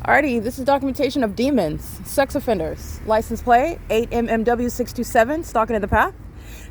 Alrighty, this is documentation of demons, sex offenders. License plate 8MMW627, stalking in the path.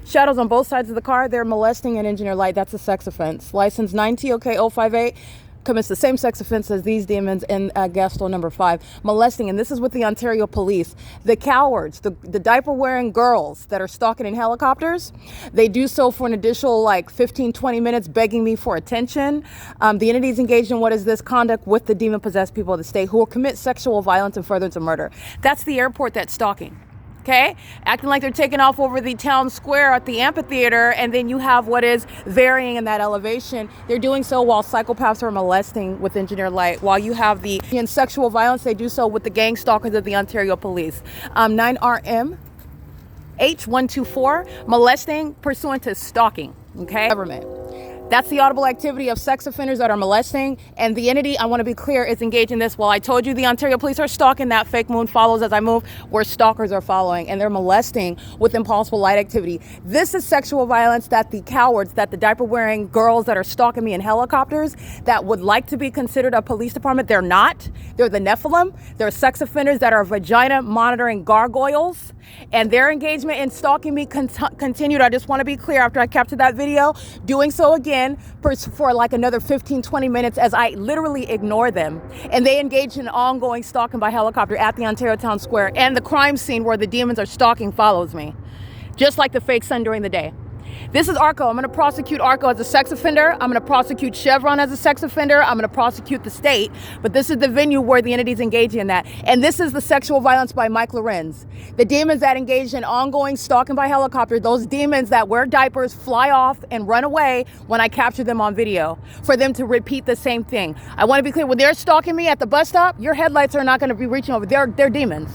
Shadows on both sides of the car. They're molesting an engineer light. That's a sex offense. License 9TOK058 commits the same sex offense as these demons in Gaston number 5. Molesting, and this is with the Ontario police. The cowards, the diaper-wearing girls that are stalking in helicopters, they do so for an additional 15-20 minutes, begging me for attention. The entities engaged in what is this conduct with the demon-possessed people of the state who will commit sexual violence and furtherance of murder. That's the airport that's stalking. Okay, acting like they're taking off over the town square at the amphitheater, and then you have what is varying in that elevation. They're doing so while psychopaths are molesting with engineer light. While you have the in sexual violence, they do so with the gang stalkers of the Ontario police. 9RM H124, molesting pursuant to stalking. Okay, government. That's the audible activity of sex offenders that are molesting, and the entity, I want to be clear, is engaged in this. Well, I told you the Ontario police are stalking. That fake moon follows as I move, where stalkers are following, and they're molesting with impossible light activity. This is sexual violence that the cowards, that the diaper-wearing girls that are stalking me in helicopters that would like to be considered a police department, they're not. They're the Nephilim. They're sex offenders that are vagina monitoring gargoyles, and their engagement in stalking me continued. I just want to be clear, after I captured that video, doing so again for another 15-20 minutes as I literally ignore them, and they engage in ongoing stalking by helicopter at the Ontario Town Square, and the crime scene where the demons are stalking follows me, just like the fake sun during the day. This is ARCO. I'm going to prosecute ARCO as a sex offender. I'm going to prosecute Chevron as a sex offender. I'm going to prosecute the state. But this is the venue where the entities engage in that. And this is the sexual violence by Mike LORENZ. The demons that engage in ongoing stalking by helicopter, those demons that wear diapers, fly off and run away when I capture them on video, for them to repeat the same thing. I want to be clear, when they're stalking me at the bus stop, your headlights are not going to be reaching over. They're demons.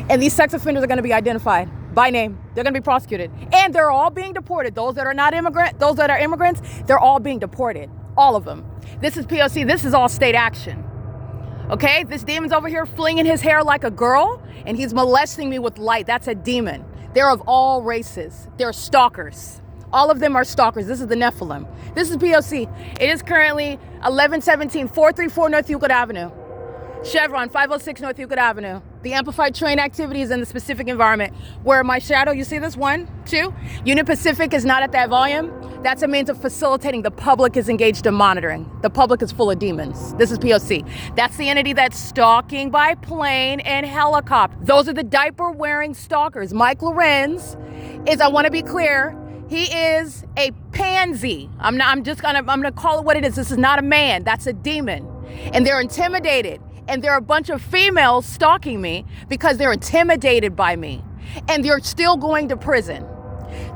And these sex offenders are going to be identified by name. They're going to be prosecuted, and they're all being deported. Those that are not immigrant, those that are immigrants, they're all being deported. All of them. This is P.O.C. This is all state action. Okay, this demon's over here flinging his hair like a girl, and he's molesting me with light. That's a demon. They're of all races. They're stalkers. All of them are stalkers. This is the Nephilim. This is P.O.C. It is currently 1117 434 North Euclid Avenue. Chevron 506 North Euclid Avenue. The amplified train activity is in the specific environment where my shadow, you see this, 1, 2. Union Pacific is not at that volume. That's a means of facilitating. The public is engaged in monitoring. The public is full of demons. This is P.O.C. That's the entity that's stalking by plane and helicopter. Those are the diaper-wearing stalkers. Mike LORENZ is, I want to be clear, he is a pansy. I'm gonna call it what it is. This is not a man. That's a demon. And they're intimidated. And there are a bunch of females stalking me because they're intimidated by me. And they're still going to prison.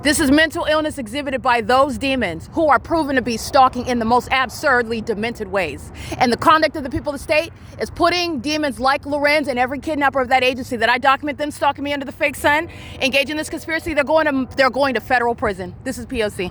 This is mental illness exhibited by those demons who are proven to be stalking in the most absurdly demented ways. And the conduct of the people of the state is putting demons like LORENZ and every kidnapper of that agency that I document them stalking me under the fake sun, engaging in this conspiracy. They're going to federal prison. This is P.O.C.